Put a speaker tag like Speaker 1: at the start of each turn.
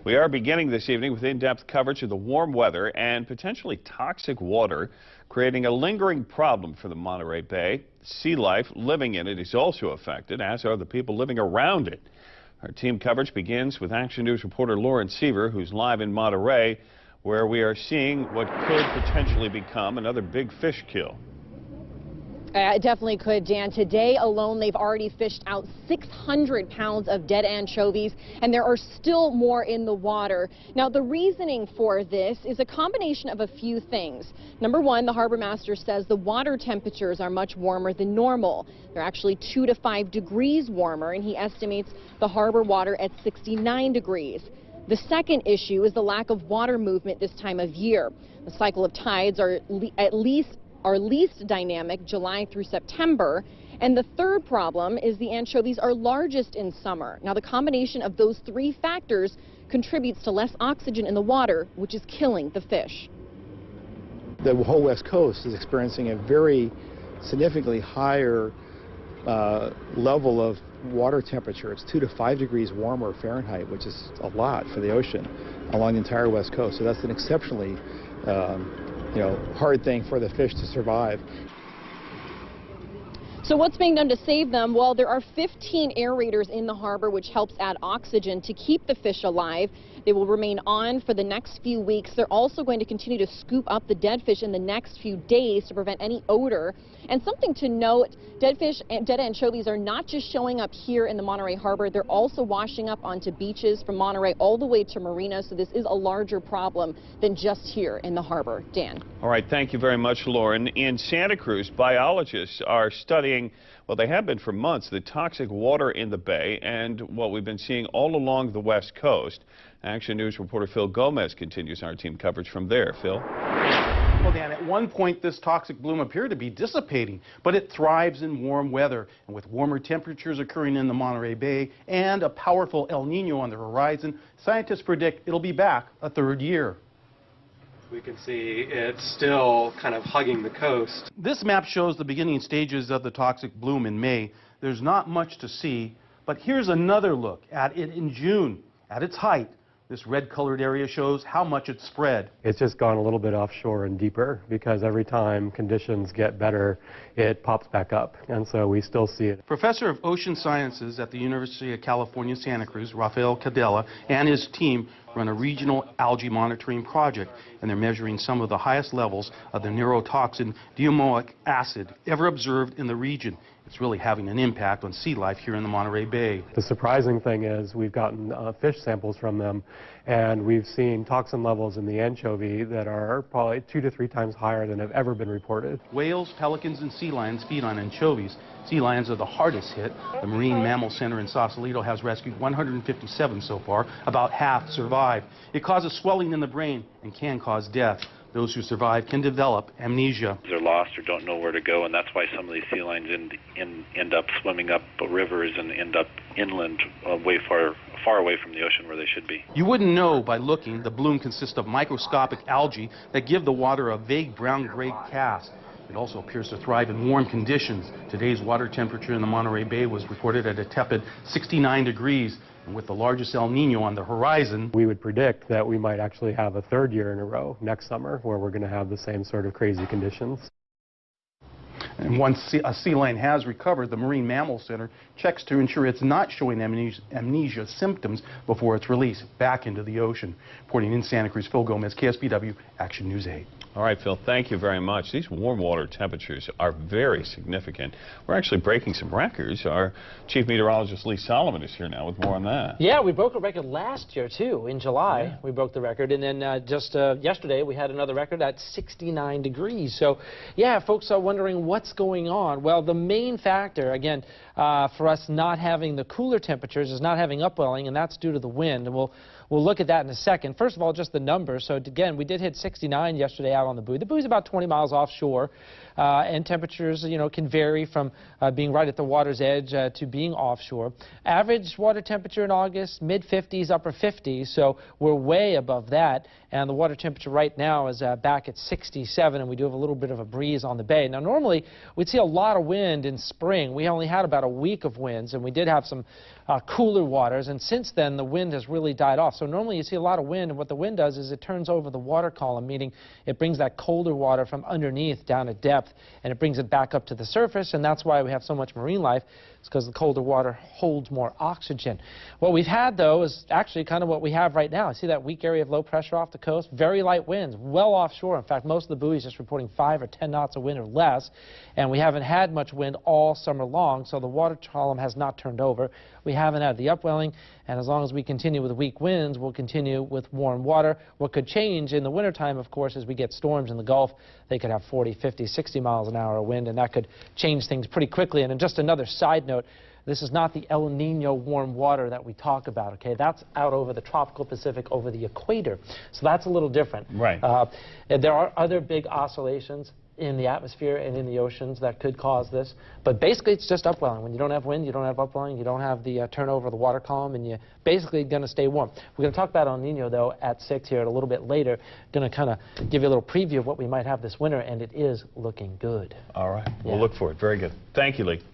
Speaker 1: We are beginning this evening with in-depth coverage of the warm weather and potentially toxic water, creating a lingering problem for the Monterey Bay. Sea life living in it is also affected, as are the people living around it. Our team coverage begins with Action News reporter Lauren Seaver, who's live in Monterey, where we are seeing what could potentially become another big fish kill.
Speaker 2: It definitely could, Dan. Today alone, they've already fished out 600 pounds of dead anchovies, and there are still more in the water. Now, the reasoning for this is a combination of a few things. Number one, the harbor master says the water temperatures are much warmer than normal. They're actually 2 to 5 degrees warmer, and he estimates the harbor water at 69 degrees. The second issue is the lack of water movement this time of year. The cycle of tides are least dynamic July through September. And the third problem is the anchovies are largest in summer. Now, the combination of those three factors contributes to less oxygen in the water, which is killing the fish.
Speaker 3: The whole West Coast is experiencing a very significantly higher level of water temperature. It's 2 to 5 degrees warmer Fahrenheit, which is a lot for the ocean along the entire West Coast. So that's an exceptionally hard thing for the fish to survive.
Speaker 2: So what's being done to save them? Well, there are 15 aerators in the harbor, which helps add oxygen to keep the fish alive. They will remain on for the next few weeks. They're also going to continue to scoop up the dead fish in the next few days to prevent any odor. And something to note, dead fish and dead anchovies are not just showing up here in the Monterey Harbor. They're also washing up onto beaches from Monterey all the way to Marina. So this is a larger problem than just here in the harbor. Dan.
Speaker 1: All right, thank you very much, Lauren. In Santa Cruz, biologists are studying, well, they have been for months, the toxic water in the bay and what we've been seeing all along the West Coast. Action News reporter Phil Gomez continues our team coverage from there. Phil?
Speaker 4: Well, Dan, at one point this toxic bloom appeared to be dissipating, but it thrives in warm weather. And with warmer temperatures occurring in the Monterey Bay and a powerful El Nino on the horizon, scientists predict it'll be back a third year.
Speaker 5: We can see it's still kind of hugging the coast.
Speaker 4: This map shows the beginning stages of the toxic bloom in May. There's not much to see, but here's another look at it in June. At its height, this red-colored area shows how much it's spread.
Speaker 6: It's just gone a little bit offshore and deeper because every time conditions get better, it pops back up, and so we still see it.
Speaker 4: Professor of Ocean Sciences at the University of California, Santa Cruz, Rafael Cadella, and his team run a regional algae monitoring project, and they're measuring some of the highest levels of the neurotoxin diamoic acid ever observed in the region. It's really having an impact on sea life here in the Monterey Bay.
Speaker 6: The surprising thing is we've gotten fish samples from them, and we've seen toxin levels in the anchovy that are probably 2 to 3 times higher than have ever been reported.
Speaker 4: Whales, pelicans, and sea lions feed on anchovies. Sea lions are the hardest hit. The Marine Mammal Center in Sausalito has rescued 157 so far. About half survive. It causes swelling in the brain and can cause death. Those who survive can develop amnesia.
Speaker 7: They're lost or don't know where to go, and that's why some of these sea lions end up swimming up rivers and end up inland, far away from the ocean where they should be.
Speaker 4: You wouldn't know by looking. The bloom consists of microscopic algae that give the water a vague brown-gray cast. It also appears to thrive in warm conditions. Today's water temperature in the Monterey Bay was reported at a tepid 69 degrees. And with the largest El Nino on the horizon,
Speaker 6: we would predict that we might actually have a third year in a row next summer where we're going to have the same sort of crazy conditions.
Speaker 4: And once a sea lion has recovered, the Marine Mammal Center checks to ensure it's not showing amnesia symptoms before it's released back into the ocean. Reporting in Santa Cruz, Phil Gomez, KSBW, Action News 8.
Speaker 1: All right, Phil, thank you very much. These warm water temperatures are very significant. We're actually breaking some records. Our Chief Meteorologist Lee Solomon is here now with more on that.
Speaker 8: Yeah, we broke a record last year, too. In July, yeah, we broke the record. And then just yesterday, we had another record at 69 degrees. So, yeah, folks are wondering what's going on. Well, the main factor, again, for us not having the cooler temperatures is not having upwelling, and that's due to the wind. And we'll look at that in a second. First of all, just the numbers. So, again, we did hit 69 yesterday out on the buoy. The buoy's about 20 miles offshore, and temperatures, can vary from being right at the water's edge to being offshore. Average water temperature in August, mid-50s, upper 50s, so we're way above that. And the water temperature right now is back at 67, and we do have a little bit of a breeze on the bay. Now, normally, we'd see a lot of wind in spring. We only had about a week of winds, and we did have some cooler waters, and since then, the wind has really died off. So normally you see a lot of wind, and what the wind does is it turns over the water column, meaning it brings that colder water from underneath down at depth, and it brings it back up to the surface, and that's why we have so much marine life. It's because the colder water holds more oxygen. What we've had, though, is actually kind of what we have right now. See that weak area of low pressure off the coast? Very light winds, well offshore. In fact, most of the buoys just reporting 5 or 10 knots of wind or less, and we haven't had much wind all summer long, so the water column has not turned over. We haven't had the upwelling, and as long as we continue with weak winds, we'll continue with warm water. What could change in the wintertime, of course, is we get storms in the Gulf. They could have 40, 50, 60 miles an hour of wind, and that could change things pretty quickly. And just another side note, this is not the El Nino warm water that we talk about, okay? That's out over the tropical Pacific, over the equator. So that's a little different.
Speaker 1: Right.
Speaker 8: And there are other big oscillations in the atmosphere and in the oceans that could cause this. But basically, it's just upwelling. When you don't have wind, you don't have upwelling, you don't have the turnover of the water column, and you're basically going to stay warm. We're going to talk about El Nino, though, at 6 here a little bit later. Going to kind of give you a little preview of what we might have this winter, and it is looking good.
Speaker 1: All right.
Speaker 8: Yeah.
Speaker 1: We'll look for it. Very good. Thank you, Lee.